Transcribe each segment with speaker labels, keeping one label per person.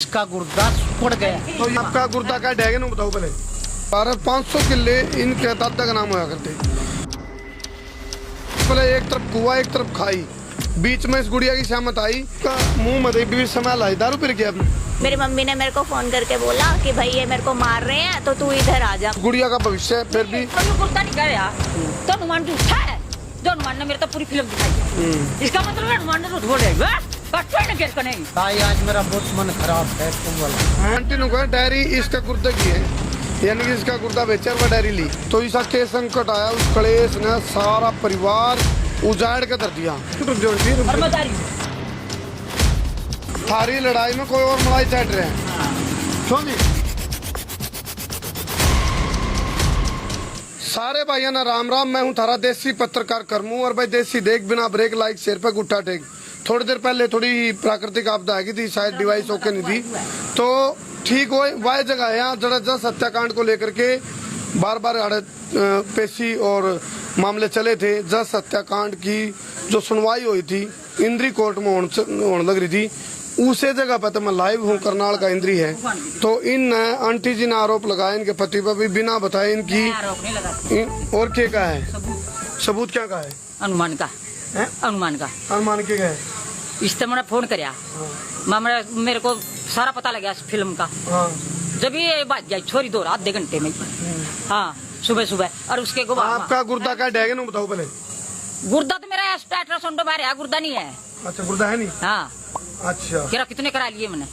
Speaker 1: इसका गुर्दा सुकड़ गया।
Speaker 2: तो आपका गुर्दा का डैगन बताओ पहले। 500 किले इनके दादा का नाम होया करते। पहले एक तरफ कुआ एक तरफ खाई, बीच में इस गुड़िया की शामत आई का मुंह में भी समय लाई दारू पी के आपने।
Speaker 3: मेरी मम्मी ने मेरे को फोन करके बोला कि भाई ये मेरे को मार रहे हैं तो तू इधर आ जा।
Speaker 2: गुड़िया का भविष्य फिर भी
Speaker 4: गुर्दा नहीं गया तो हनुमान झूठा है। जो हनुमान ने मेरे तो पूरी फिल्म दिखाई, इसका मतलब हनुमान ने झूठ बोल रहा है।
Speaker 1: भाई आज मेरा बहुत मन खराब है तुम वाला।
Speaker 2: आंटी ने कहा डायरी इसका गुर्दा की है, यानी कि इसका गुर्दा बेचा हुआ डायरी ली तो ऐसा के संकट आया उस कलेश ने सारा परिवार उजाड़ के धर दिया। थारी लड़ाई में कोई और मलाई चढ़ रहे हैं। सारे भाइयों ना राम राम, मैं हूँ थारा देसी पत्रकार करमू। और भाई देसी देख बिना ब्रेक लाइक शेर पे गुट्टा टेक। थोड़ी देर पहले थोड़ी प्राकृतिक आपदा आ गई थी, शायद डिवाइस ओके नहीं थी तो ठीक हो वह जगह है यहाँ जरा जस हत्याकांड को लेकर के बार बार पेशी और मामले चले थे। जस हत्याकांड की जो सुनवाई हुई थी इंद्री कोर्ट में होने लग रही थी, उसे जगह पर तो मैं लाइव हूँ। करनाल का इंद्री है तो इन आंटी जी ने आरोप लगाया इनके पति पर भी बिना बताए इनकी और क्या का है सबूत क्या का है
Speaker 4: अनुमान का
Speaker 2: अनुमान के है।
Speaker 4: इससे मैंने फोन कराया, मेरे को सारा पता लगा इस फिल्म का। जब ये बात जाए छोरी दो आधे घंटे में, हाँ सुबह सुबह। और उसके
Speaker 2: आपका गुर्दा का डैगन बताओ पहले।
Speaker 4: गुर्दा तो मेरा अल्ट्रासाउंड बाहर है, गुर्दा नहीं है।
Speaker 2: अच्छा गुर्दा है नहीं।
Speaker 4: हाँ
Speaker 2: अच्छा
Speaker 4: केरा कितने करा लिए मैंने,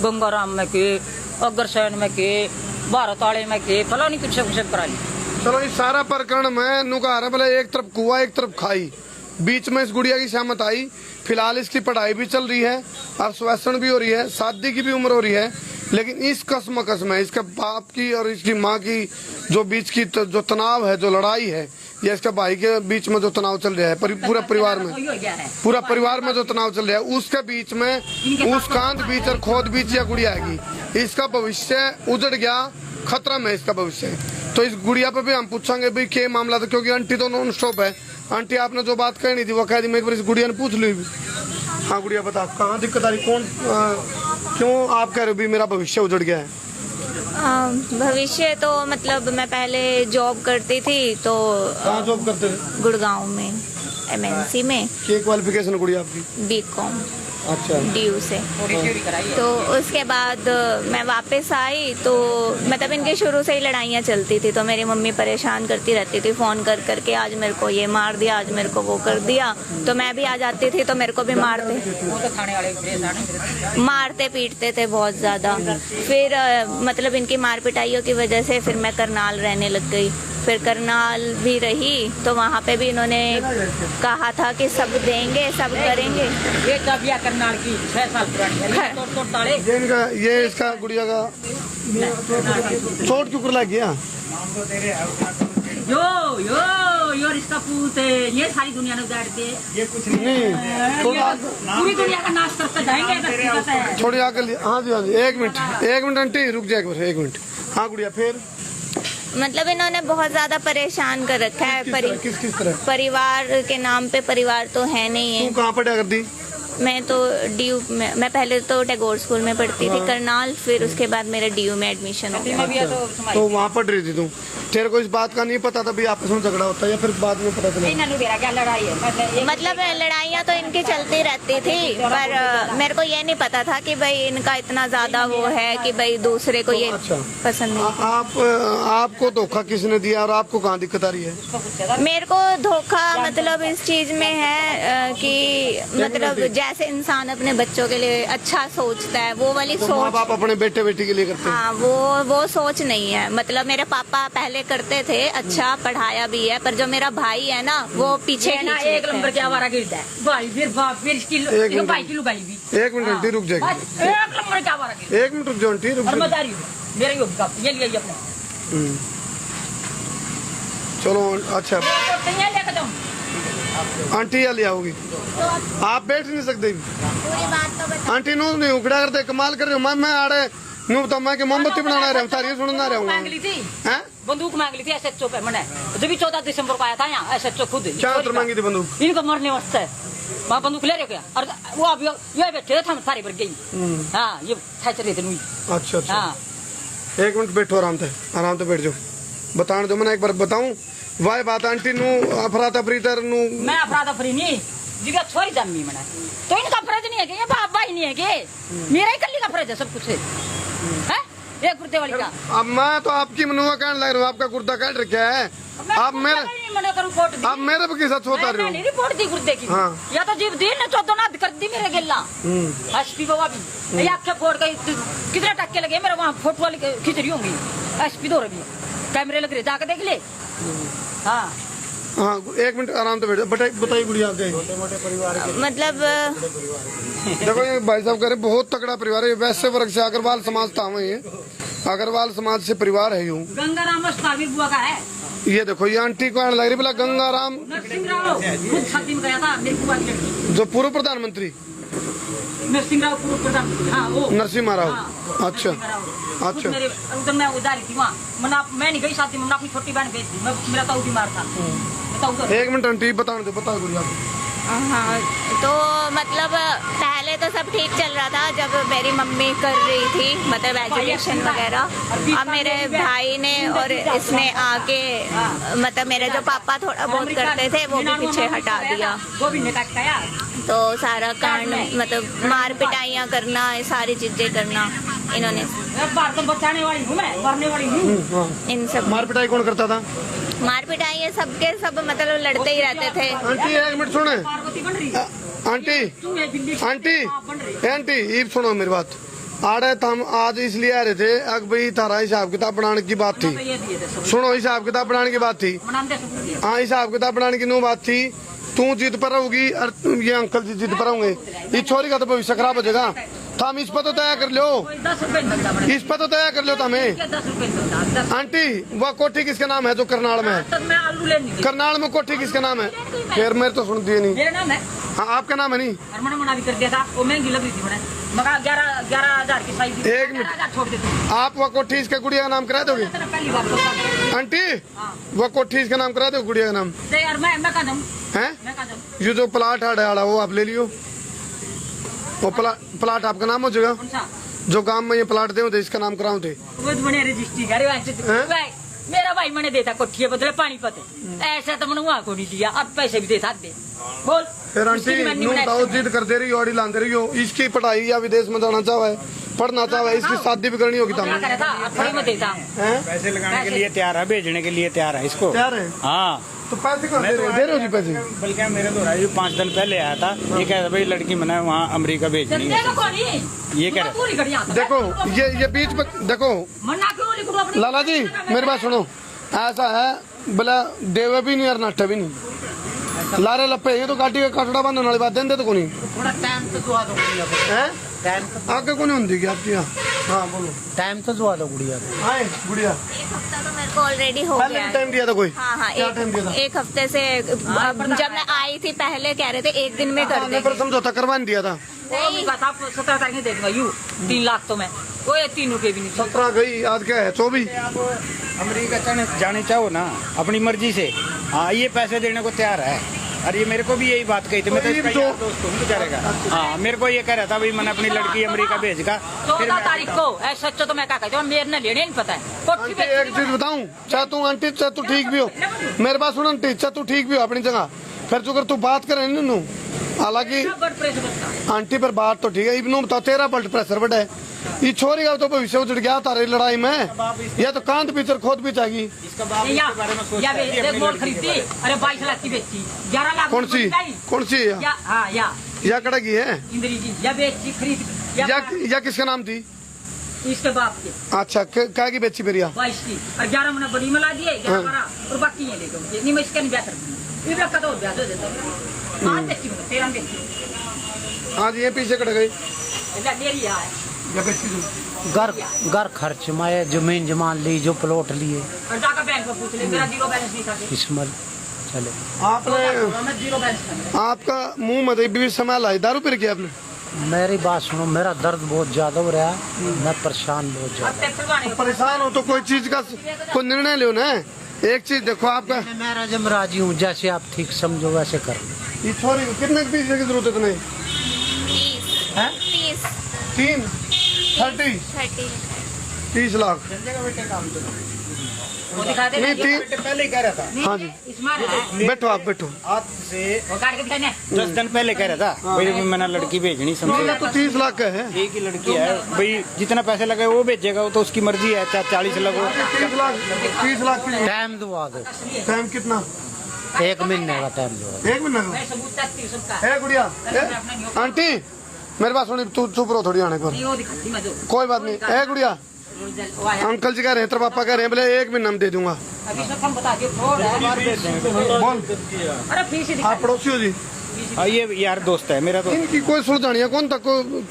Speaker 4: गंगाराम में के, अग्रसेन में के, भारताले में के, फला नहीं कुछ करा लिए।
Speaker 2: चलो इस सारा प्रकरण में नुका रहा बोले एक तरफ कुआ एक तरफ खाई, बीच में इस गुड़िया की शामत आई। फिलहाल इसकी पढ़ाई भी चल रही है और श्वसन भी हो रही है, शादी की भी उम्र हो रही है। लेकिन इस कसमकस में इसके बाप की और इसकी माँ की जो बीच की जो तनाव है, जो लड़ाई है, या इसके भाई के बीच में जो तनाव चल रहा है पूरा परिवार में जो तनाव चल रहा है, उसके बीच में उस कांत बीच और खोद बीच या गुड़िया आएगी। इसका भविष्य उजड़ गया, खतरा में इसका भविष्य। तो इस गुड़िया पे भी हम पूछेंगे भाई क्या मामला था, क्योंकि आंटी तो नॉन स्टॉप है। आंटी आपने जो बात कहनी थी वो कह दी, मैं एक बार इस गुड़िया ने पूछ ली। हाँ गुड़िया बता कहाँ दिक्कत आ रही, क्यों आप कह रहे हो भी मेरा भविष्य उजड़ गया है।
Speaker 3: भविष्य तो मतलब मैं पहले जॉब करती थी तो
Speaker 2: कहाँ जॉब करते थे?
Speaker 3: गुड़गांव में MNC में।
Speaker 2: क्या क्वालिफिकेशन गुड़िया आपकी?
Speaker 3: BCom।
Speaker 2: अच्छा
Speaker 3: DU से। तो उसके बाद मैं वापस आई तो मतलब इनके शुरू से ही लड़ाइयाँ चलती थी तो मेरी मम्मी परेशान करती रहती थी फोन कर करके, आज मेरे को ये मार दिया, आज मेरे को वो कर दिया। तो मैं भी आ जाती थी तो मेरे को भी मारते पीटते थे बहुत ज़्यादा। फिर मतलब इनकी मार पिटाइयों की वजह से फिर मैं करनाल रहने लग गई। फिर करनाल भी रही तो वहाँ पे भी इन्होंने कहा था कि सब देंगे सब करेंगे।
Speaker 4: ये कबिया करनाल की 6 साल पुरानी
Speaker 2: ये इसका गुड़िया का चोट क्यों कर लग गया?
Speaker 4: यो इसका पूत ये सारी दुनिया ने उजाड़ के ये कुछ नहीं पूरी दुनिया का नाश करके जाएंगे।
Speaker 2: छोड़ी आके हाँ जी हाँ जी, एक मिनट आंटी रुक जाए एक मिनट। हाँ गुड़िया फिर
Speaker 3: मतलब इन्होंने बहुत ज्यादा परेशान कर रखा है।
Speaker 2: किस तरह?
Speaker 3: परिवार के नाम पे परिवार तो है नहीं है।
Speaker 2: तू कहाँ पढ़ा कर दी?
Speaker 3: मैं तो DU में, मैं पहले तो टैगोर स्कूल में पढ़ती थी करनाल, फिर उसके बाद मेरा DU में एडमिशन हो गया।
Speaker 2: तो वहाँ पढ़ रही थी तू? तेरे को इस बात का नहीं पता था भी आपस में झगड़ा होता है या फिर बाद में पता चला?
Speaker 4: क्या लड़ाई है?
Speaker 3: मतलब लड़ाइयाँ तो इनकी चलती रहती थी पर मेरे को ये नहीं पता था कि भाई इनका इतना ज्यादा वो है कि भाई दूसरे को ये पसंद नहीं।
Speaker 2: आपको धोखा किसने दिया और आपको कहाँ दिक्कत आ रही है?
Speaker 3: मेरे को धोखा मतलब इस चीज में है कि मतलब जैसे इंसान अपने बच्चों के लिए अच्छा सोचता है वो वाली सोच
Speaker 2: आप अपने बेटे बेटी के लिए करते हैं।
Speaker 3: हाँ वो सोच नहीं है। मतलब मेरे पापा पहले करते थे, अच्छा पढ़ाया भी है, पर जो मेरा भाई है ना वो पीछे
Speaker 4: ना एक नंबर के आवारा गिरता है भाई। फिर बाप फिर इसकी भाई की लुगाई भी।
Speaker 2: एक मिनट आंटी रुक जाएगी।
Speaker 4: एक नंबर के आवारा गिरता।
Speaker 2: एक मिनट रुक जाओ आंटी रुक जाओ।
Speaker 4: मेरे ये लिए अपने
Speaker 2: चलो अच्छा आंटी ले आओगी, आप बैठ नहीं सकते।
Speaker 3: पूरी बात तो बता।
Speaker 2: आंटी नो नहीं उखड़ा करते कमाल कर रहे हो। मैं आड़े नो तो मैं मोमबत्ती बनाना रहा हूँ, तारी सुनना रहा हूँ।
Speaker 4: बंदूक मांग ली थी SHO पे मैंने, जब भी 14 दिसंबर को आया था यहाँ SHO खुद
Speaker 2: क्या उत्तर मांगी थी बंदूक?
Speaker 4: इनको मरने वास्ते वहाँ बंदूक ले रहे क्या, और वो अब ये बैठे थे सारे भर गई। हाँ ये खैच रहे थे।
Speaker 2: अच्छा अच्छा,
Speaker 4: हाँ
Speaker 2: 1 मिनट बैठो, आराम से बैठ जाओ। बताने दो, मैंने एक बार बताऊं वाह बात आंटी नु अफरा तफरी तर नु
Speaker 4: मैं अफरा तफरी नहीं जिगा छोरी जम्मी मैंने, तो इनका फर्ज नहीं है कि ये बाप भाई नहीं है कि मेरा ही कल्ली का फर्ज है सब कुछ है, एक कुर्ते वाली का।
Speaker 2: अब मैं तो आपकी मनुआ कहने लग रहा हूँ, आपका कुर्ता काट रखा है। आप मेरे आप मेरे पे किसा छोता रहे हो?
Speaker 4: रिपोर्ट दी गुर्दे की।
Speaker 2: हाँ।
Speaker 4: या तो जीव दिन ने 14 नाद कर दी मेरे गिल्ला। एसपी बाबा भी आंखें फोड़ गई, कितने टक्के लगे मेरे वहाँ फोटो वाली खींच रही होंगी। एसपी दो रही कैमरे लग रहे, जाकर देख ले। हाँ
Speaker 2: हाँ 1 मिनट आराम से बैठो। बताइए गुड़िया आपके छोटे-मोटे परिवार के
Speaker 3: मतलब
Speaker 2: देखो ये भाई साहब कह रहे बहुत तगड़ा परिवार है, वैसे वर्ग से अग्रवाल समाज था ये, अग्रवाल समाज से परिवार है यूँ।
Speaker 4: गंगाराम बुआ का है
Speaker 2: ये देखो ये आंटी को आने लग रही बोला गंगाराम
Speaker 4: नरसिंह राव खुद शादी में गया था मेरी बुआ की लड़की,
Speaker 2: जो पूर्व प्रधानमंत्री
Speaker 4: नरसिंह राव पूर्व प्रधानमंत्री। हाँ वो
Speaker 2: नरसिम्हा राव।
Speaker 4: हाँ,
Speaker 2: अच्छा
Speaker 4: अच्छा मेरे उधर मैं उधारी थी वहाँ, मैं नहीं गई शादी में, अपनी छोटी बहन भेज दी, मेरा ताऊ बीमार था।
Speaker 2: 1 मिनट आंटी बताने दो, बताओ गुड़िया।
Speaker 3: हाँ तो मतलब पहले तो सब ठीक चल रहा था जब मेरी मम्मी कर रही थी मतलब एजुकेशन वगैरह। अब मेरे भाई ने और इसने आके मतलब मेरे जो पापा थोड़ा बहुत करते थे वो भी पीछे हटा दिया। तो सारा कांड मतलब मार पिटाइयाँ करना, सारी चीजें करना इन्होंने।
Speaker 4: बचाने वाली हूँ मैं, मरने वाली हूँ।
Speaker 3: इन सब
Speaker 2: मार पिटाई कौन करता था?
Speaker 3: मार पिटाई ये सबके सब मतलब लड़ते ही रहते थे।
Speaker 2: आंटी 1 मिनट सुने, आंटी ये सुनो मेरी बात। आ रहे हम आज इसलिए आ रहे थे अब भाई तारा हिसाब किताब बनाने की बात थी। सुनो हिसाब किताब बनाने की बात थी। हाँ हिसाब किताब बनाने की नो बात थी। तू जीत पर रहोगी और ये अंकल जी जीत पर होंगे, ये छोरी का तो भविष्य खराब हो जाएगा। हम इस पर तो तय कर लो, इस पर तो तय कर लो हमें। आंटी वह कोठी किसके नाम है जो करनाल में है? करनाल में कोठी किसके नाम है? फिर मेरे तो सुन दिए नहीं। हाँ आपका नाम है नहीं?
Speaker 4: मना भी कर दिया था, वो महंगी लग रही थी मैंने, मगर 11,000 की साइज।
Speaker 2: 1 मिनट
Speaker 4: छोड़ देती।
Speaker 2: आप वह कोठी इसके गुड़िया का नाम करा दोगे?
Speaker 4: पहली बार
Speaker 2: आंटी वह कोठी इसका नाम करा दो गुड़िया का नाम
Speaker 4: यार मैं कहा जाऊँ,
Speaker 2: है?
Speaker 4: मैं कहा जाऊँ।
Speaker 2: ये जो प्लाट है वो आप ले लियो, वो प्लाट आपका नाम हो जाएगा।
Speaker 4: कौन सा?
Speaker 2: जो गांव में ये प्लाट दे थे इसका नाम कराओ थे।
Speaker 4: बहुत बढ़िया रजिस्ट्री करे मेरा भाई मैंने देता कोठी बदले पानी पते, ऐसा तो मैंने वहाँ को नहीं दिया, अब पैसे भी देता दे बोल।
Speaker 2: फिर आंटी दाऊ जिद कर दे रही हो, लाते रही हो, इसकी पढ़ाई या विदेश में जाना चाहे, पढ़ना चाहे, इसकी शादी भी करनी होगी।
Speaker 5: पैसे लगाने के लिए तैयार है, भेजने के लिए तैयार है, इसको
Speaker 2: तैयार है।
Speaker 5: हाँ
Speaker 2: तो पैसे कहाँ दे रहे हो जी? पैसे
Speaker 5: बल्कि मेरे तो 5 दिन पहले आया था, ये कह रहा भाई लड़की मैंने वहाँ अमेरिका भेजनी है, ये कह रहा।
Speaker 2: देखो ये बीच में देखो लाला जी मेरी बात सुनो, ऐसा है बोला देवे भी नहीं और नाटे भी नहीं, लारे लपे ये तो गाड़ी का कटड़ा बांधने वाली बात देंदे तो को नहीं आगे को नहीं होती आपकी। हाँ बोलो
Speaker 1: टाइम तो जुआ दो गुड़िया को।
Speaker 2: आए गुड़िया
Speaker 3: एक हफ्ता तो मेरे को ऑलरेडी हो गया है।
Speaker 2: टाइम दिया था कोई?
Speaker 3: हाँ हाँ
Speaker 2: क्या टाइम दिया था?
Speaker 3: एक हफ्ते से जब मैं आई थी पहले कह रहे थे 1 दिन में कर देंगे।
Speaker 2: समझौता करवाने दिया था।
Speaker 4: 17 तारीख दे दूंगा यू 3 लाख तो मैं कोई 3 रुपए भी नहीं।
Speaker 2: 17 गई, आज क्या है 24।
Speaker 5: अमेरिका जाने चाहो ना अपनी मर्जी से, हाँ ये पैसे देने को तैयार है। और ये मेरे को भी यही बात कही थी, मैं तो इसका यार दोस्त हूँ बेचारे का। हाँ मेरे को ये कह रहा था भाई मैंने अपनी लड़की अमेरिका भेजगा
Speaker 4: 14 तारीख को ऐसा तो मैं क्या कहता हूँ, मेरे ने लेने नहीं पता है।
Speaker 2: एक चीज बताऊं, चाहे तू आंटी चाहे तू ठीक भी हो, मेरे पास सुन आंटी चाहे तू ठीक भी हो अपनी जगह, फिर तू अगर तू बात करे नू हालांकि आंटी पर बात तो ठीक है, इबनू बता तेरा ब्लड प्रेशर बढ़ा है, ये छोरी का तो भविष्य उजड़ गया तारे लड़ाई में, या तो कांत पीछर खोद भी चाहिए।
Speaker 4: अरे 22 लाख की बेची, 11 लाख
Speaker 2: कौन सी या कड़गी है
Speaker 4: इंद्री जी, या बेची खरीद
Speaker 2: या किसका नाम थी?
Speaker 4: इसके बाप के।
Speaker 2: अच्छा क्या की बेची फिर?
Speaker 4: 22 की और 11 मैंने बड़ी मिला दिए, 11 और बाकी है लेके नहीं मैं इसका नहीं ब्याह कर ये का तो ब्याह दे देता हूं। आज बेची 13 बेची,
Speaker 2: आज ये पीछे कट गई
Speaker 4: ले लिया है
Speaker 1: घर खर्च में जमीन जमान ली जो प्लॉट लिए
Speaker 4: और जाकर बैंक में पूछ ले, मेरा जीरो बैलेंस नहीं था
Speaker 1: किस्मत चले।
Speaker 2: आपने
Speaker 4: मैं जीरो बैलेंस था।
Speaker 2: आपका मुंह में भी समय लाई दारू पी रखी आपने?
Speaker 1: मेरी बात सुनो, मेरा दर्द बहुत ज्यादा हो रहा है, मैं परेशान बहुत ज्यादा।
Speaker 2: परेशान हो तो कोई चीज का कोई निर्णय लो ना। एक चीज देखो आपका,
Speaker 1: मैं राजम राजी हूँ, जैसे आप ठीक समझो वैसे कर।
Speaker 2: ये छोरी को कितने पैसे की जरूरत है तुम्हें? 30 लाख।
Speaker 4: वो दिखा दे
Speaker 2: नहीं,
Speaker 5: पहले ही कह रहा था।
Speaker 2: हाँ जी,
Speaker 4: इसमें
Speaker 2: बैठो आप बैठो।
Speaker 5: आज से
Speaker 4: वो काट के दिखाने
Speaker 5: 10 दिन पहले कह रहा था भाई मैंने लड़की भेजनी समझे।
Speaker 2: तो 30 लाख का है।
Speaker 5: एक ही लड़की है भाई, जितना पैसे लगे वो भेजेगा, वो तो उसकी मर्जी है, चाहे 40 लगो।
Speaker 2: 30 लाख की
Speaker 1: टाइम दवा दो,
Speaker 2: टाइम कितना?
Speaker 1: 1 महीने का टाइम दवा।
Speaker 2: 1 महीना का
Speaker 4: मैं सबूत तक सबका
Speaker 2: है गुड़िया। आंटी मेरे पास सुनी, तू चुप रहो थोड़ी आने पर,
Speaker 4: नहीं वो दिखाती मैं जो
Speaker 2: कोई बात नहीं। है गुड़िया,
Speaker 4: वो आया
Speaker 2: अंकल जी कह रहे हैं, तेरे पापा कह रहे हैं बोले 1 महीना में दे दूंगा।
Speaker 4: अभी सब हम बता दियो फ्रॉड है।
Speaker 2: बोल,
Speaker 4: अरे फीस ही दिखा
Speaker 2: आप पड़ोसी हो जी?
Speaker 5: हाँ, ये यार दोस्त है मेरा। तो
Speaker 2: इनकी कोई सुलझानिया कौन तक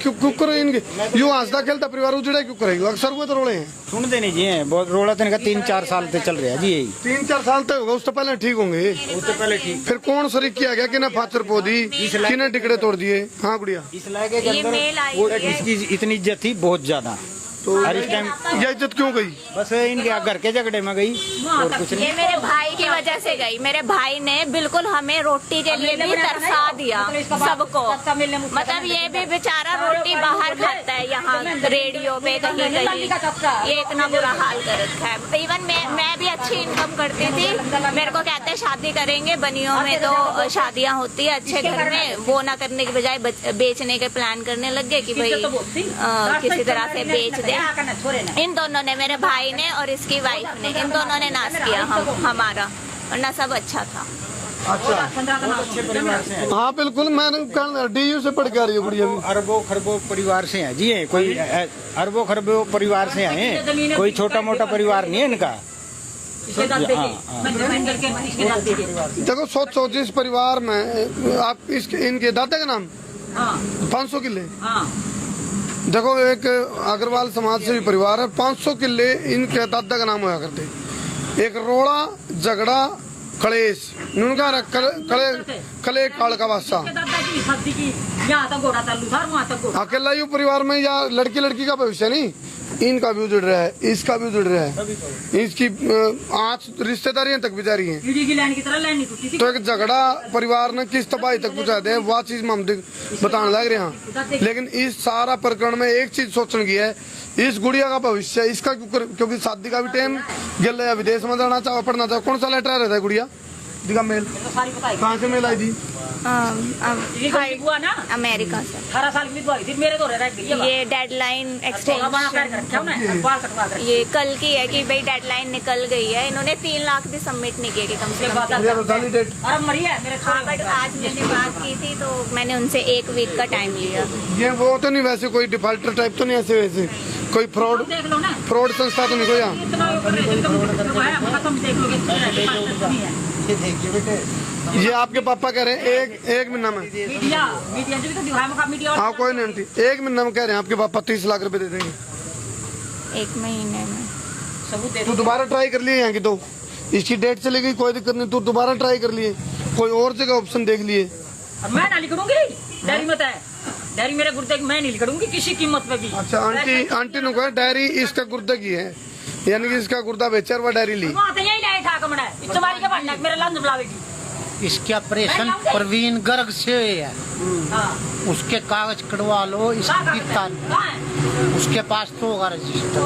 Speaker 2: क्यों करे इनके? यूं हंसता खेलता परिवार उजड़ा क्यों करेगा? अक्सर हुए तो रोड़े हैं।
Speaker 5: सुन देने जी हैं, बहुत रोड़ा तो इनका 3-4 साल से चल रहा है जी। यही
Speaker 2: 3-4 साल तक होगा, उससे पहले ठीक होंगे।
Speaker 5: उससे पहले ठीक
Speaker 2: फिर कौन शरीक किया गया कि ना फाचर पोदी कि टिकड़े तोड़ दिए? हाँ गुड़िया,
Speaker 5: इस लायक के
Speaker 3: ये मेल आई
Speaker 5: वो
Speaker 3: है।
Speaker 5: इसकी इतनी इज्जत थी बहुत ज्यादा।
Speaker 2: तो
Speaker 5: हर इस टाइम
Speaker 2: ये इज्जत क्यों गई?
Speaker 5: बस इनके घर के झगड़े में गई और कुछ नहीं।
Speaker 3: ये मेरे भाई की वजह से गई। मेरे भाई ने बिल्कुल हमें रोटी के लिए भी तरसा दिया सबको। मतलब ये भी बेचारा रोटी बाहर खाता है, यहाँ रेडियो पे कहीं कहीं। ये इतना बुरा हाल कर रखा है। इवन मैं भी अच्छी इनकम करती थी। मेरे को कहते हैं शादी करेंगे, बनियों में तो शादियाँ होती है अच्छे घर में, वो ना करने के बजाय बेचने के प्लान करने लग गए कि भाई किसी तरह से बेच दे। इन दोनों ने, मेरे भाई ने और इसकी वाइफ ने, इन दोनों ने नाश किया हमारा, वरना सब अच्छा था।
Speaker 5: अच्छे परिवार से हैं।
Speaker 2: हाँ बिल्कुल, मैं DU से पढ़ के आ रही हूँ गुड़िया भी।
Speaker 5: अरबों खरबों परिवार से हैं जी। ये कोई अरबों खरबों परिवार से हैं, कोई छोटा मोटा परिवार नहीं है इनका।
Speaker 2: देखो सोचो, जिस परिवार में आप इनके दादा का नाम 500 किले। देखो एक अग्रवाल समाज से भी परिवार है, 500 किले इनके दादा का नाम होया करते। एक रोड़ा झगड़ा कलेश उनका कले काल का वास्ता। अकेला ही परिवार में या लड़की का भविष्य नहीं, इनका भी उजड़ रहा है, इसका भी उजड़ रहा है, इसकी आज रिश्तेदारियां तक भी जा रही हैं। तो एक झगड़ा परिवार ने किस तबाही तक पहुंचा दे, वह चीज हम बताने लग रहे हैं। लेकिन इस सारा प्रकरण में एक चीज सोचने की है, इस गुड़िया का भविष्य इसका क्योंकि शादी का भी टाइम गल है, विदेश में जाना चाहो, पढ़ना चाहो। कौन सा लेटर रहता है गुड़िया दिखा? मेल कहाँ से मेल आई थी?
Speaker 3: अमेरिका से।
Speaker 4: 18 साल की बुआ थी मेरे तो रह गई।
Speaker 3: ये डेडलाइन एक्सटेंशन ये कल की है कि भाई डेडलाइन निकल गई है। इन्होंने 3 लाख भी सबमिट नहीं किए कि कम से कम।
Speaker 4: अरे मरी है मेरे।
Speaker 3: हाँ, बट आज मैंने बात की थी तो मैंने उनसे 1 वीक का टाइम लिया।
Speaker 2: ये वो तो नहीं, वैसे कोई डिफॉल्टर टाइप तो नहीं, ऐसे वैसे कोई फ्रॉड
Speaker 4: देख लो ना,
Speaker 2: फ्रॉड संस्था तो नहीं कोई यहाँ? ये आपके पापा कह रहे हैं एक महीना में।
Speaker 4: मीडिया जो भी तो दिखाया का मीडिया।
Speaker 2: हाँ कोई नहीं आंटी, 1 महीना में कह रहे हैं आपके पापा 30 लाख रुपए दे देंगे।
Speaker 3: 1 महीने में
Speaker 4: सबूत दे
Speaker 2: तू दोबारा ट्राई कर लिए यहाँ की, तो इसकी डेट चली गई, कोई दिक्कत नहीं, तू दोबारा ट्राई कर लिए, कोई और जगह ऑप्शन देख लिए।
Speaker 4: और मैं ना लिखूंगी डायरी में, डायरी मेरे गुर्दे की मैं नहीं लिखूंगी किसी कीमत पे भी।
Speaker 2: अच्छा आंटी ने कहा डायरी इसका गुर्दा की है, यानी कि इसका गुर्दा बेचा और डायरी ली।
Speaker 4: वहाँ तो यही लाए था कमरा तुम्हारी के बनना मेरे लंज बुलावेगी।
Speaker 1: इसके ऑपरेशन प्रवीण गर्ग से है, उसके कागज कटवा लो, इसकी उसके पास तो होगा रजिस्टर,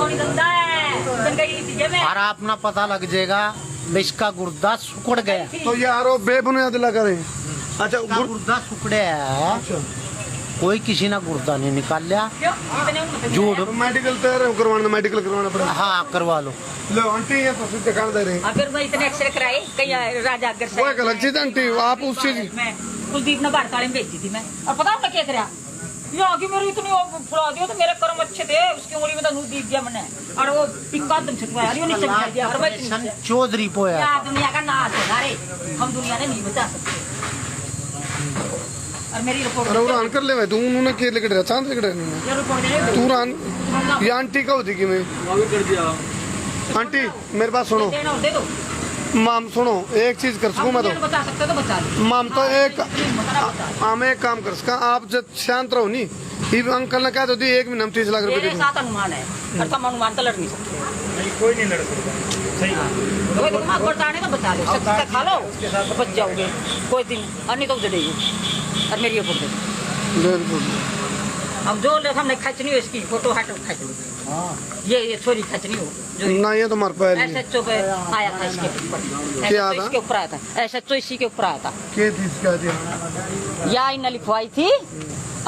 Speaker 1: और अपना पता लग जाएगा इसका गुर्दा सुकड़ गया।
Speaker 2: तो ये आरोप बेबुनियाद लगा रहे हैं। अच्छा
Speaker 1: गुर्दा सुकड़े है, कोई किसी ने गुर्दा नहीं निकाल लिया, झूठ।
Speaker 2: मेडिकल तैयार करवाना, मेडिकल करवाना पड़ेगा।
Speaker 1: हाँ करवा लो।
Speaker 2: लो आंटी ये तो सिर्फ दिखा दे रहे हैं।
Speaker 4: अगर मैं इतने एक्सरे कराए कहीं राजा अगर
Speaker 2: वो एक अलग चीज आंटी, आप उस चीज
Speaker 4: मैं कुलदीप ने बाढ़ काले में भेजी थी मैं, और पता आपने क्या करा आगे मेरी इतनी फुला दिया, तो मेरे कर्म अच्छे थे, उसकी उंगली में तो नूर दीप दिया मैंने, और वो टिक्का दम छुटवाया नीचे बिठा दिया। और भाई
Speaker 1: चौधरी पोया
Speaker 4: क्या दुनिया का नाच है सारे, हम दुनिया ने नहीं बचा सकते। और मेरी रिपोर्ट
Speaker 2: अरे उड़ान कर ले भाई, तू उन्होंने के लेके डरा चांद लेके डरा
Speaker 4: ये रिपोर्ट दे
Speaker 2: तू रान ये आंटी का होती कि मैं आंटी मेरे पास सुनो,
Speaker 4: दे दो
Speaker 2: माम सुनो, एक चीज कर सकूं मैं तो,
Speaker 4: बता सकते तो बता दो।
Speaker 2: माम तो एक हमें एक काम कर सका, आप जब शांत रहो नहीं, ये अंकल ने कहा तो दी 1 महीने में 30 लाख रुपए दे
Speaker 4: मेरे
Speaker 2: दूं।
Speaker 4: साथ अनुमान है, और कम अनुमान तो लड़ नहीं सकते।
Speaker 5: नहीं, कोई नहीं लड़ सकता। सही बात।
Speaker 4: तो आप बताने का बता लो, सच खा लो तो बच जाओगे कोई दिन, और नहीं तो जड़ेगी और मेरी ऊपर दे।
Speaker 2: बिल्कुल।
Speaker 4: अब जो ले हमने खींचनी हो इसकी फोटो हटो खींच लो। ये छोरी खींचनी हो जो
Speaker 2: ना ये तो मार पाया नहीं।
Speaker 4: SHO पे आया था इसके ऊपर,
Speaker 2: क्या
Speaker 4: SHO
Speaker 2: था?
Speaker 4: इसके ऊपर आया था, SHO इसी के ऊपर आया था।
Speaker 2: क्या थी इसका दिया?
Speaker 4: या इन्हें लिखवाई थी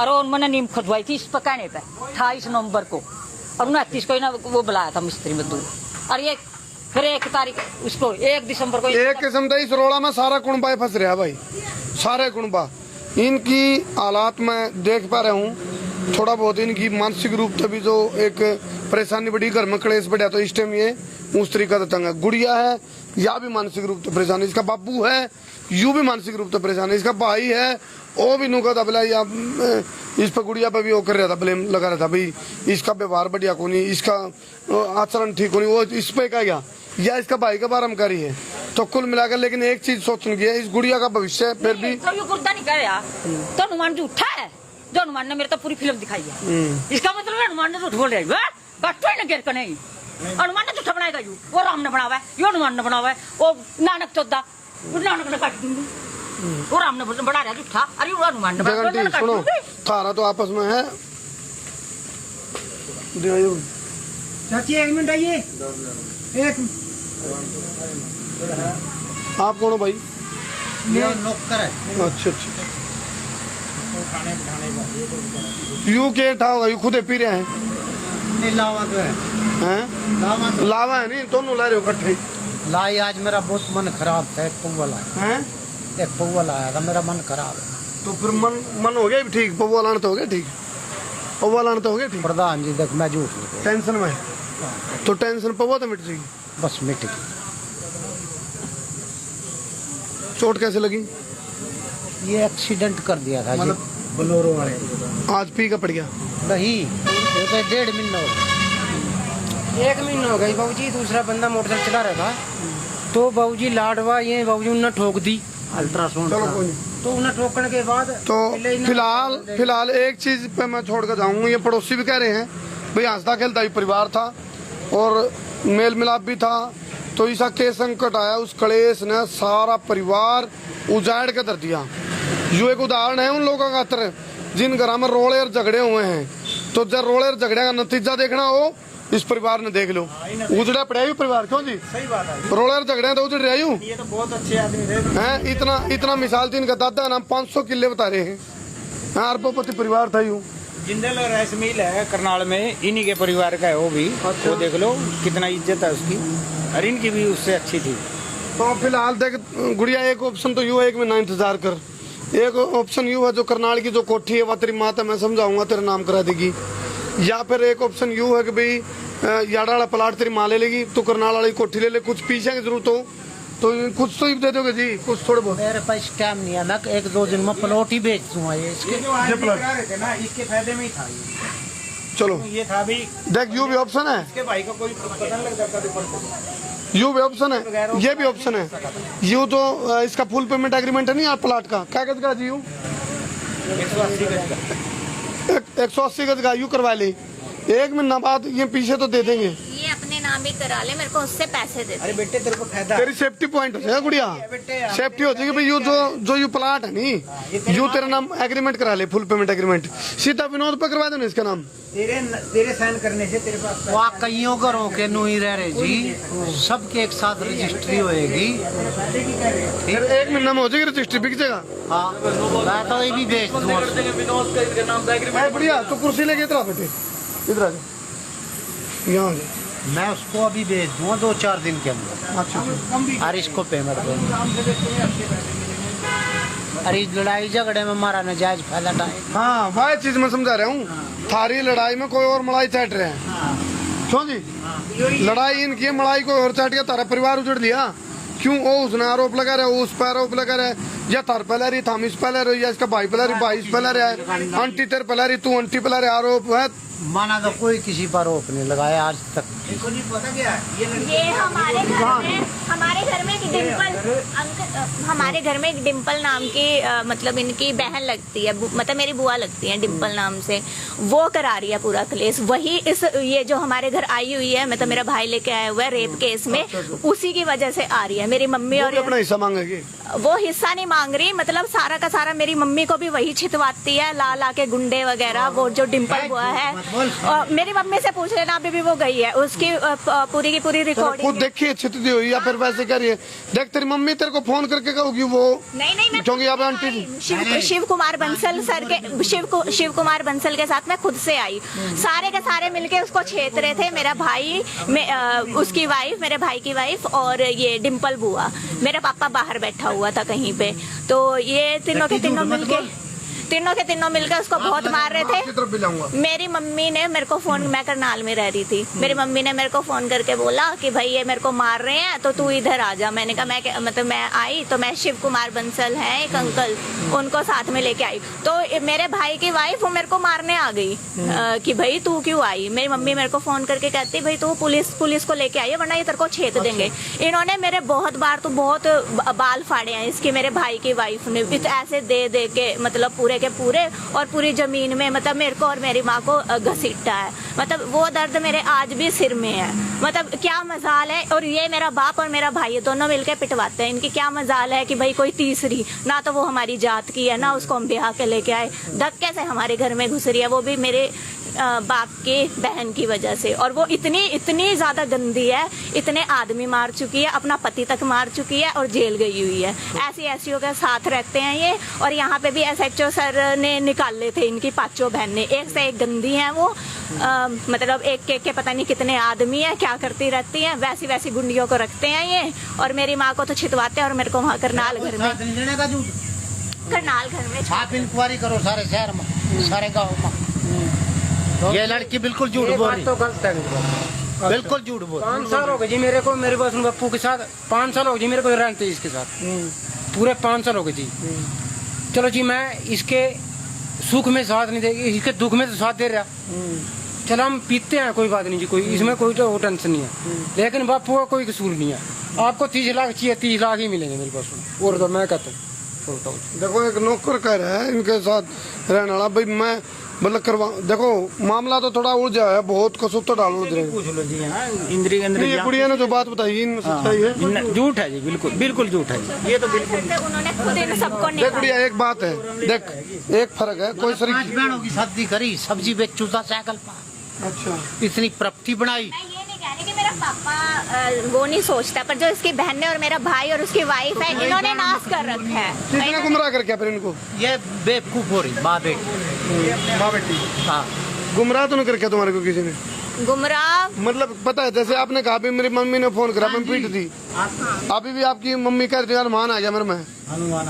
Speaker 4: और उन्होंने नीम खुदवाई थी इस पर कहने पे 28 नवंबर को, और 29 को इन्हें वो बुलाया था मिस्त्री मजदूर, और ये फिर 1 तारीख उसको 1 दिसंबर को
Speaker 2: एक किस्म का इस रोड़ा में सारा कुणबा फंस रहा भाई, सारे कुणबा। इनकी हालात मैं देख पा रहा हूँ, थोड़ा बहुत इनकी मानसिक रूप से भी जो एक परेशानी बड़ी, घर में कलेश बढ़िया, तो इस टाइम ये उस तरीका से तंग है। गुड़िया है या भी मानसिक रूप से परेशान है, इसका बाबू है यू भी मानसिक रूप से परेशान है, इसका भाई है वो भी नुका था बोला, या इस पर गुड़िया पे भी वो कर रहा था, ब्लेम लगा रहा था भाई इसका व्यवहार बढ़िया को नहीं, इसका आचरण ठीक हो नहीं, वो इस पे क्या गया या इसका भाई का बारमकारी है। तो कुल मिलाकर लेकिन एक चीज सोचने की है, इस गुड़िया का भविष्य फिर भी
Speaker 4: तो ये गुर्दा नहीं कह यार, तो हनुमान झूठा है, जो हनुमान ने मेरे तो पूरी फिल्म दिखाई है। इसका मतलब है हनुमान ने झूठ बोल रहा है, कट्टो ही गिर कर नहीं, हनुमान ने झूठा बनाएगा यू, वो राम ने बनावा है, यो हनुमान ने बनावा है, वो नानक चौदह नानक ने काट दूंगी, वो राम ने बना रहा झूठा, अरे वो हनुमान ने बनाया,
Speaker 2: जगंटी
Speaker 4: काट
Speaker 2: सुनो,
Speaker 4: दूंगी।
Speaker 2: थारा तो आपस में है।
Speaker 5: चाची 1 मिनट आइए। एक
Speaker 2: आप कौन हो भाई?
Speaker 1: ये नौकर है।
Speaker 2: अच्छा अच्छा। यू के था होगा, यू खुद पी रहे हैं?
Speaker 1: नहीं लावा तो है,
Speaker 2: हैं?
Speaker 1: लावा तो
Speaker 2: लावा है नहीं, दोनों ला रहे हो इकट्ठे?
Speaker 1: लाई। आज मेरा बहुत मन खराब था, एक पौवा लाया,
Speaker 2: हैं?
Speaker 1: एक पौवा लाया था, मेरा मन खराब है।
Speaker 2: तो फिर मन हो गया ठीक, पौवा लाना तो हो गया ठीक, पौवा लाना तो हो गया ठीक।
Speaker 1: प्रधान जी देख मैं झूठ नहीं,
Speaker 2: टेंशन में तो टेंशन पौवा तो मिट जाएगी।
Speaker 1: बस मिट गई।
Speaker 2: चोट कैसे लगी?
Speaker 1: ये एक्सीडेंट कर दिया था जी,
Speaker 2: मतलब
Speaker 1: बोलेरो वाले।
Speaker 2: आज पी का पड़ गया?
Speaker 1: नहीं ये तो 1.5 महीना हो गया।
Speaker 6: 1 महीना हो गई बाबूजी, दूसरा बंदा मोटरसाइकिल चला रहा था, तो बाबूजी लाडवा ये बाबूजी उन्हें ठोक दी अल्ट्रासाउंड,
Speaker 2: चलो कोई नहीं।
Speaker 6: तो उन्हें ठोकने के बाद
Speaker 2: तो
Speaker 6: पहले इन्हें-
Speaker 2: फिलहाल एक चीज पे मैं छोड़ कर जाऊंगा, ये पड़ोसी भी कह रहे हैं भाई हंसता खेलता ही परिवार था और मेल मिलाप भी था, तो ऐसा के संकट आया, उस कलेश ने सारा परिवार उजाड़ के धर दिया। जो एक उदाहरण है उन लोगों का खातर जिन घर में रोड़े और झगड़े हुए हैं, तो जब रोड़े और झगड़े का नतीजा देखना हो इस परिवार ने देख लो, उजड़ा पड़ा ही परिवार। क्यों जी?
Speaker 5: सही बात है।
Speaker 2: रोड़े और झगड़े तो उजड़ रहे हूँ
Speaker 5: ये तो बहुत अच्छे आदमी थे।
Speaker 2: हैं। इतना मिसाल थी, इनका दादा नाम 500 किले बता रहे हैं, अरबोपति परिवार था यूं।
Speaker 5: जिंदल राइस मिल है करनाल में, इन्हीं के परिवार का है वो भी।
Speaker 2: अच्छा।
Speaker 5: वो देख लो कितना इज्जत है उसकी, और इनकी भी उससे अच्छी थी।
Speaker 2: तो फिलहाल देख गुड़िया, एक ऑप्शन तो यू है, 1 महीना इंतजार कर। एक ऑप्शन यू है, जो करनाल की जो कोठी है वह तेरी माता मैं समझाऊंगा तेरा नाम करा देगी, या फिर एक ऑप्शन यू है कि भाई याड़ा वाला प्लाट तेरी माँ ले लेगी, तो करनाल वाली कोठी ले ले, कुछ पीछे की जरूरत हो तो कुछ तो ही दे दोगे जी, कुछ थोड़े बहुत।
Speaker 1: मेरे पास टाइम नहीं है, मैं 1-2 दिन में प्लॉट ही बेच दूंगा ये इसके।
Speaker 5: ये जो आज
Speaker 2: ये प्लाट।
Speaker 5: करा रहे थे ना, इसके फायदे में ही था ये।
Speaker 2: चलो
Speaker 5: ये था भी,
Speaker 2: देख यू भी ऑप्शन है,
Speaker 5: इसके भाई को कोई पता नहीं लग जाता था।
Speaker 2: यू भी ऑप्शन है, ये भी ऑप्शन है। यू तो इसका फुल पेमेंट एग्रीमेंट है नहीं आप प्लाट का, कागज का जी यू
Speaker 5: 180 गज का।
Speaker 2: 180 गज का यू करवा ले, 1 महीना बाद ये पीछे तो दे देंगे।
Speaker 3: ये अपने नाम ही करा ले, मेरे को उससे पैसे दे
Speaker 5: अरे
Speaker 3: दे।
Speaker 5: बेटे तेरे को फायदा
Speaker 2: तेरी सेफ्टी पॉइंट हो जाएगा गुड़िया, सेफ्टी हो जाएगी भाई। यू जो यू प्लाट है नहीं, यू तेरा नाम एग्रीमेंट करा ले, फुल पेमेंट एग्रीमेंट सीधा विनोद पे करवा देना इसका नाम।
Speaker 5: तेरे साइन करने से तेरे पास
Speaker 1: वहाँ कईयों घरों के नुई रह रहे जी, सबके एक साथ रजिस्ट्री होएगी।
Speaker 2: फिर 1 महीना में हो जाएगी रजिस्ट्री, बिक जाएगा।
Speaker 1: हाँ मैं तो ये भी बेच दूंगा।
Speaker 2: भाई बढ़िया, तो कुर्सी लेके इधर आ बेटे, इधर आ जा, यहाँ आ जा।
Speaker 1: मैं उसको अभी बेच दूंगा 2-4 दिन के अंदर,
Speaker 2: अच्छा
Speaker 1: और इसको पेमेंट दूंगा। अरे इस लड़ाई झगड़े में हमारा नाजायज फायदा उठाएगा।
Speaker 2: हाँ वह चीज मैं समझा रहा हूँ, थारी लड़ाई में कोई और मलाई चाट रहे हैं। क्यों जी? लड़ाई इनकी है, मलाई कोई और चाट गया, तारा परिवार उजड़ लिया। क्यों? वो उसने आरोप लगा रहा है, उस पर आरोप लगा रहा है, या तार पहला रही थामिस पहला रही, या इसका भाई पहला रही, भाई पहला रहा है, आंटी तेरे पहला रही, तू आंटी पहला रहा, आरोप है
Speaker 1: माना तो कोई किसी पर आरोप नहीं लगाया आज तक।
Speaker 3: ये हमारे घर में एक हमारे घर में एक डिम्पल नाम की मतलब इनकी बहन लगती है, मतलब मेरी बुआ लगती है डिम्पल नाम से, वो करा रही है पूरा केस। वही इस ये जो हमारे घर आई हुई है, मतलब मेरा भाई लेके आया हुआ है रेप केस में, उसी की वजह से आ रही है। मेरी मम्मी और
Speaker 2: अपना हिस्सा मांगेगी,
Speaker 3: वो हिस्सा नहीं मांग रही, मतलब सारा का सारा मेरी मम्मी को भी वही छितवाती है, ला ला के गुंडे वगैरह। वो जो डिम्पल बुआ है, और मेरी मम्मी से पूछ लेना, अभी भी वो गई है, उसकी पूरी की पूरी रिकॉर्डिंग
Speaker 2: खुद देखिए छितती हुई या फिर वैसे कह रही है। देख तेरी मम्मी तेरे को फोन करके कहोगी वो
Speaker 3: नहीं
Speaker 2: क्योंकि यहाँ पे आंटी
Speaker 3: शिव कुमार बंसल सर के शिव कुमार बंसल के साथ मैं खुद से आई, सारे के सारे मिलके उसको छेत रहे थे। मेरा भाई उसकी वाइफ, मेरे भाई की वाइफ और ये डिम्पल बुआ, मेरा पापा बाहर बैठा हुआ था कहीं पे, तो ये तीनों के तीनों मिलकर उसको बहुत मार रहे थे। मेरी मम्मी ने मेरे को फोन, मैं करनाल में रह रही थी, मेरी मम्मी ने मेरे को फोन करके बोला कि भाई ये मेरे को मार रहे हैं तो तू इधर आ जा। मैंने कहा मैं आई तो मैं शिव कुमार बंसल है एक अंकल, उनको साथ में लेके आई, तो मेरे भाई की वाइफ वो मेरे को मारने आ गई कि भाई तू क्यों आई। मेरी मम्मी मेरे को फोन करके कहती भाई तू पुलिस को लेके आई है वरना ये तेरे को छेत देंगे। इन्होंने मेरे बहुत बार तो बहुत बाल फाड़े हैं इसके, मेरे भाई की वाइफ ने ऐसे दे के, मतलब पूरे के पूरे, और पूरी जमीन में मतलब मेरे को और मेरी माँ को घसीटा है। मतलब वो दर्द मेरे आज भी सिर में है। मतलब क्या मजाल है, और ये मेरा बाप और मेरा भाई दोनों मिलकर पिटवाते हैं। इनकी क्या मजाल है कि भाई कोई तीसरी, ना तो वो हमारी जात की है ना उसको हम ब्याह के लेके आए, धक्के से हमारे घर में घुस रही है, वो भी मेरे बाप के बहन की वजह से। और वो इतनी ज्यादा गंदी है, इतने आदमी मार चुकी है, अपना पति तक मार चुकी है और जेल गई हुई है। ऐसी के साथ रखते हैं ये। और यहाँ पे भी SHO सर ने निकाले थे इनकी पांचों बहन ने, एक से एक गंदी है वो। मतलब एक के पता नहीं कितने आदमी है, क्या करती रहती है, वैसी गुंडियों को रखते हैं ये। और मेरी माँ को तो छितवाते हैं, और मेरे को वहाँ करनाल घर में
Speaker 1: आप इंक्वायरी करो सारे शहर में, सारे गाँव में। ये लड़की बिल्कुल झूठ बोल रही,
Speaker 6: तो गलत है,
Speaker 1: बिल्कुल झूठ बोल।
Speaker 6: 5 साल हो गए जी मेरे को, मेरे बस पप्पू के साथ 5 साल हो गए जी मेरे को रहते इसके साथ, पूरे 5 साल हो गए जी। चलो जी मैं इसके सुख में साथ नहीं दे, इसके दुख में तो साथ दे रहा। चलो हम पीते हैं, कोई बात नहीं जी, कोई इसमें कोई तो टेंशन नहीं है, लेकिन बापू का कोई कसूर नहीं है। आपको 30 लाख चाहिए, 30 लाख ही मिलेंगे मेरे पास, और तो मैं कहता हूँ।
Speaker 2: देखो एक नौकर कह रहा है इनके साथ रहने वाला, भाई मैं मतलब करवा, देखो मामला तो थोड़ा उलझा है, बहुत कसूर तो डाल उलझ रहे।
Speaker 5: पूछ लो जी, इंद्री
Speaker 2: ये गुड़िया ने जो बात बताई इनमें सच्चाई है?
Speaker 5: झूठ है जी, बिल्कुल झूठ है जी, ये तो बिल्कुल।
Speaker 3: उन्होंने खुद इन सबको
Speaker 2: देख गुड़िया एक बात है, देख एक फर्क है, कोई
Speaker 1: 5 बहनों की शादी करी, सब्जी बेच चुका साइकिल पर,
Speaker 2: अच्छा
Speaker 1: इतनी प्रॉपर्टी बनाई।
Speaker 3: मैं ये नहीं कह रही कि मेरा पापा वो नहीं सोचता, पर जो इसकी बहन है और मेरा भाई और उसकी वाइफ है, इन्होंने नाश कर रखा है।
Speaker 2: किसने गुमराह कर क्या फिर इनको?
Speaker 1: ये बेवकूफ हो रही माँ बेटी। हाँ,
Speaker 2: गुमराह तो नहीं कर क्या तुम्हारे को किसी ने?
Speaker 3: गुमराह
Speaker 2: मतलब पता है, जैसे आपने कहा अभी मेरी मम्मी ने फोन करा, मैं पीट दी, अभी भी आपकी मम्मी कह रही थी हनुमान आ गया मेरे में,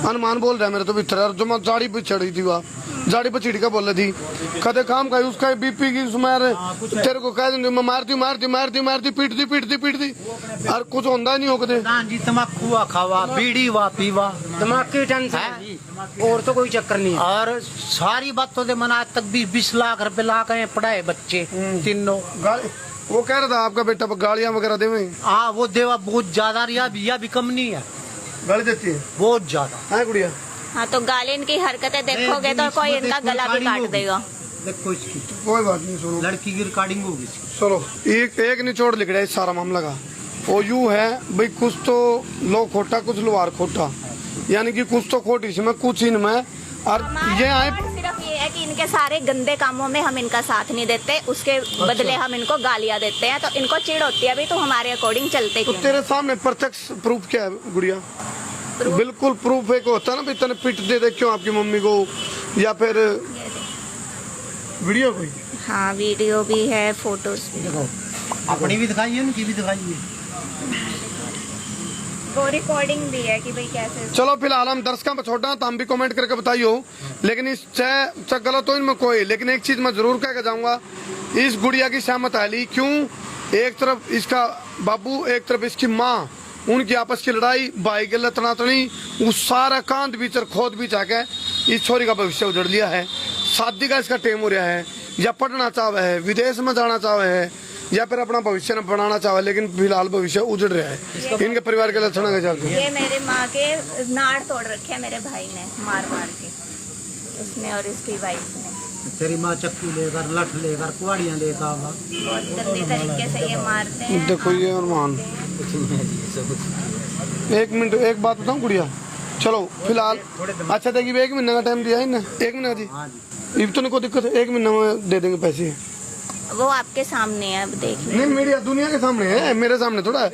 Speaker 2: हनुमान बोल रहा है मेरे तो भीतर, और जो मैं जाड़ी पे चढ़ी थी वहाँ जाड़ी पे चिड़का बोल रही थी, कदे काम का उसका BP की सुमार तेरे को कह दूंगी मैं मारती पीटती और कुछ होता नहीं हो कदे।
Speaker 1: जी तम्बाकू खावा, बीड़ी वा पीवा,
Speaker 6: दिमाग की टेंशन है जी, और तो कोई चक्कर नहीं है।
Speaker 1: और सारी बातों से मना तक 20 लाख रुपए ला के पढ़ाए बच्चे तीनों।
Speaker 2: वो कह रहा था आपका बेटा गाड़ियाँ वगैरह देवे?
Speaker 1: हाँ वो देवा बहुत ज्यादा, रिया भी कम नहीं है,
Speaker 2: गाड़ी देती है
Speaker 1: बहुत ज्यादा
Speaker 2: है गुड़िया।
Speaker 3: हाँ तो गाली इनकी हरकतें देखोगे तो कोई इनका गला भी काट देगा।
Speaker 1: देखो इसकी
Speaker 2: कोई बात नहीं, सुनो
Speaker 1: लड़की की रिकॉर्डिंग होगी।
Speaker 2: चलो एक निचोड़ लिख रहा है इस सारा मामला का, वो यूं है भाई कुछ तो लो खोटा कुछ लोहार खोटा, यानी कि कुछ तो खोट इसमें कुछ इनमें। और ये आए
Speaker 3: सिर्फ ये है कि इनके सारे गंदे कामों में हम इनका साथ नहीं देते, उसके बदले हम इनको गालियाँ देते हैं, तो इनको चिढ़ होती है, अभी तो हमारे अकॉर्डिंग चलते
Speaker 2: तो तेरे सामने प्रत्यक्ष प्रूफ क्या है गुड़िया? बिल्कुल प्रूफ एक होता है ना, तने पिट दे दे क्यों आपकी मम्मी को, या फिर वीडियो कोई?
Speaker 3: हाँ वीडियो भी है, फोटोज भी।
Speaker 1: देखो अपनी भी दिखाइए, उनकी भी दिखाइए,
Speaker 3: वो रिकॉर्डिंग भी है कि भाई कैसे।
Speaker 2: चलो फिलहाल हम दर्शकों पर छोड़ा तो हम भी कमेंट करके बताइयो, लेकिन इस चाहे गलत हो इनमें कोई, लेकिन एक चीज मैं जरूर कह के जाऊंगा, इस गुड़िया की सहमत आली क्यों? एक तरफ इसका बाबू, एक तरफ इसकी माँ, उनकी आपस की लड़ाई, भाई के लतनातनी, उस सारा कांत बीच और खोद बीच आके इस छोरी का भविष्य उजड़ लिया है। शादी का इसका टेम हो रहा है, या पढ़ना चाहे है, विदेश में जाना चाहे है, या फिर अपना भविष्य बनाना चाहे, लेकिन फिलहाल भविष्य उजड़ रहा है। इनके परिवार के लक्षण है चलते।
Speaker 3: ये मेरे माँ के नाड़ तोड़ रखे है मेरे भाई ने, मार मार के उसने और इसकी वाइफ ने।
Speaker 1: तेरी माँ चक्की लेकर, लठ लेकर, कुआड़ियाँ लेकर आवा।
Speaker 3: बहुत गंदे तरीके से ये मारते हैं।
Speaker 2: देखो ये अरमान, एक मिनट एक बात बताऊं गुड़िया, चलो फिलहाल अच्छा देखिए 1 महीने का टाइम दिया है ना, 1 महीना जी, इब तो नहीं कोई दिक्कत है, 1 महीने में दे देंगे पैसे।
Speaker 3: वो आपके सामने है, अब देख लो।
Speaker 2: नहीं मीडिया दुनिया के सामने है, मेरे सामने थोड़ा है,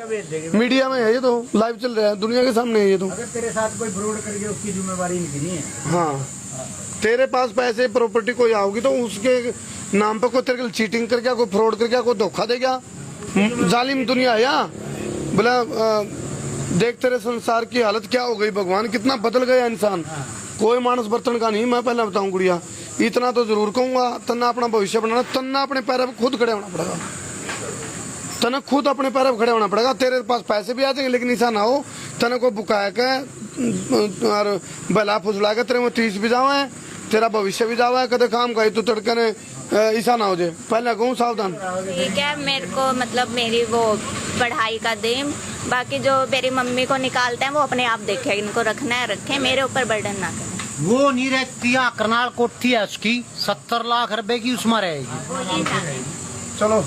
Speaker 2: मीडिया में है, ये तो लाइव चल रहा है, दुनिया के सामने है ये तो।
Speaker 5: अगर तेरे साथ कोई फ्रॉड करके उसकी जिम्मेवारी नहीं है।
Speaker 2: हाँ तेरे पास पैसे प्रॉपर्टी कोई आओगी तो उसके नाम पर कोई तेरे को चीटिंग करके, कोई फ्रॉड करके, कोई धोखा देगा। जालिम दुनिया है यहाँ बोला। देख तेरे संसार की हालत क्या हो गई, भगवान कितना बदल गया इंसान। कोई मानस बर्तन का नहीं। मैं पहले बताऊं गुड़िया, इतना तो जरूर कहूंगा, तना अपना भविष्य बनाना, तना अपने पैरों पर खुद खड़े होना पड़ेगा, तना खुद अपने पैरों पर खड़े होना पड़ेगा। तेरे पास पैसे भी आ जाएंगे, लेकिन ऐसा ना हो तना को बुकाया के और बला फुसला के तेरे में 30 भी जावा है, तेरा भविष्य भी जावा है, कदे काम का तू तड़के ने ऐसा ना हो जाए। पहले कहूँ सावधान।
Speaker 3: ठीक है, मेरे को मतलब मेरी वो पढ़ाई का देम, बाकी जो मेरी मम्मी को निकालते हैं वो अपने आप देखे, इनको रखना है रखें, मेरे ऊपर बर्डन ना करें।
Speaker 1: वो नहीं रहती है, करनाल कोठी है उसकी, 70 लाख रुपए की उसमें रहेगी।
Speaker 2: चलो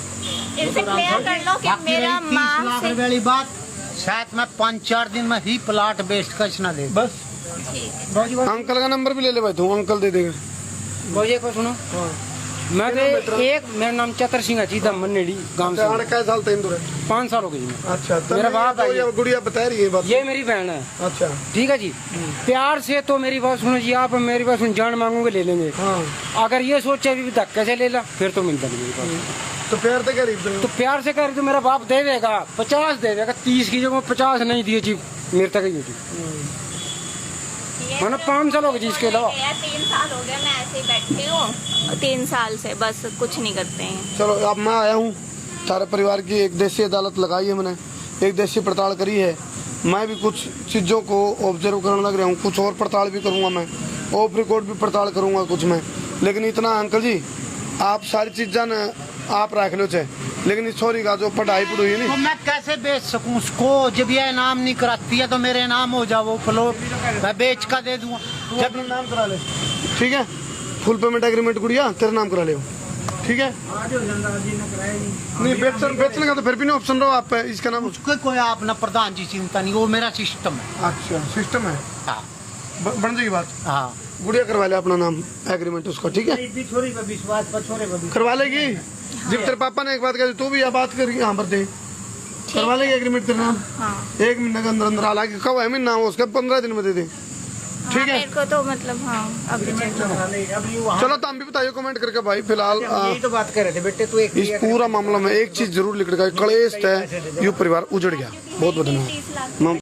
Speaker 3: इनसे क्लियर कर लो कि
Speaker 1: बाकी
Speaker 3: मेरा
Speaker 1: रही 30
Speaker 3: माँ
Speaker 1: लाख
Speaker 3: से।
Speaker 1: रुपए वाली बात, शायद मैं 5-4 दिन में ही प्लाट बेच कर इतना दे।
Speaker 2: बस अंकल का नंबर भी ले ले भाई, तू अंकल दे देगा।
Speaker 6: भैया को सुनो, मैं तो मेरा नाम चतर सिंह है, सीधा मन्नेड़ी गांव से।
Speaker 2: क्या साल तक इंदौर है?
Speaker 6: 5 साल हो गए जी।
Speaker 2: अच्छा
Speaker 6: मेरा बाप है ये।
Speaker 2: गुड़िया बता रही है बात।
Speaker 6: ये मेरी बहन है।
Speaker 2: अच्छा
Speaker 6: ठीक है जी, प्यार से तो मेरी बात सुनो जी, आप मेरी बात सुन, जान मांगोगे ले लेंगे।
Speaker 2: हाँ
Speaker 6: अगर ये सोचे भी धक्के से ले ला, फिर तो मिलता नहीं मेरे पास।
Speaker 2: तो प्यार से करीब
Speaker 6: तो प्यार से कर तो मेरा बाप दे देगा, 50 दे देगा, 30 की जगह 50 नहीं दिए जी मेरे तक ही। मैंने 5 साल हो गए जी इसके अलावा।
Speaker 3: 3 साल हो गए मैं ऐसे ही बैठी हूँ, 3 साल से बस कुछ नहीं करते हैं।
Speaker 2: चलो अब मैं आया हूँ, सारे परिवार की एक देशी अदालत लगाई है मैंने, एक देशी पड़ताल करी है। मैं भी कुछ चीज़ों को ऑब्जर्व करने लग रहा हूँ, कुछ और पड़ताल भी करूँगा मैं, ऑफ रिकॉर्ड भी पड़ताल करूँगा कुछ मैं। लेकिन इतना अंकल जी आप सारी चीज़ें न आप रख लो चाहे, लेकिन इस छोरी का जो पढ़ाई पढ़ी है
Speaker 1: तो मैं कैसे बेच सकूं उसको? जब ये इनाम नहीं कराती है तो मेरे नाम हो जाओ प्लॉट, मैं बेच कर दे दूंगा।
Speaker 2: जब अपना नाम करा ले, ठीक है, फुल पेमेंट एग्रीमेंट गुड़िया तेरे नाम करा ले, ठीक है। नहीं बेचने का तो फिर भी नहीं ऑप्शन रहो आप पे, इसका नाम
Speaker 1: उसको कोई आप ना प्रधान जी चिंता नहीं, वो मेरा सिस्टम है।
Speaker 2: अच्छा सिस्टम है,
Speaker 1: हाँ
Speaker 2: बन जाएगी बात।
Speaker 1: हाँ
Speaker 2: गुड़िया करवा ले अपना नाम एग्रीमेंट उसका, ठीक है, करवा लेगी। जब तेरे पापा ने एक बात कही, तू भी यह बात करेगी यहाँ पर दे, करवा लेगी एग्रीमेंट तेरे नाम।
Speaker 3: हाँ
Speaker 2: 1 महीने के अंदर अंदर, हालांकि कब है महीना उसका 15 दिन में दे दे, ठीक है।
Speaker 3: मेरे को तो मतलब हाँ अभी
Speaker 2: चलो तो हम भी बताइए कमेंट करके भाई। फिलहाल
Speaker 5: यही तो बात कर रहे थे बेटे, तू एक
Speaker 2: इस पूरा मामला में एक चीज जरूर लिख रखा है, कलेश है, ये परिवार उजड़ गया। बहुत बहुत धन्यवाद।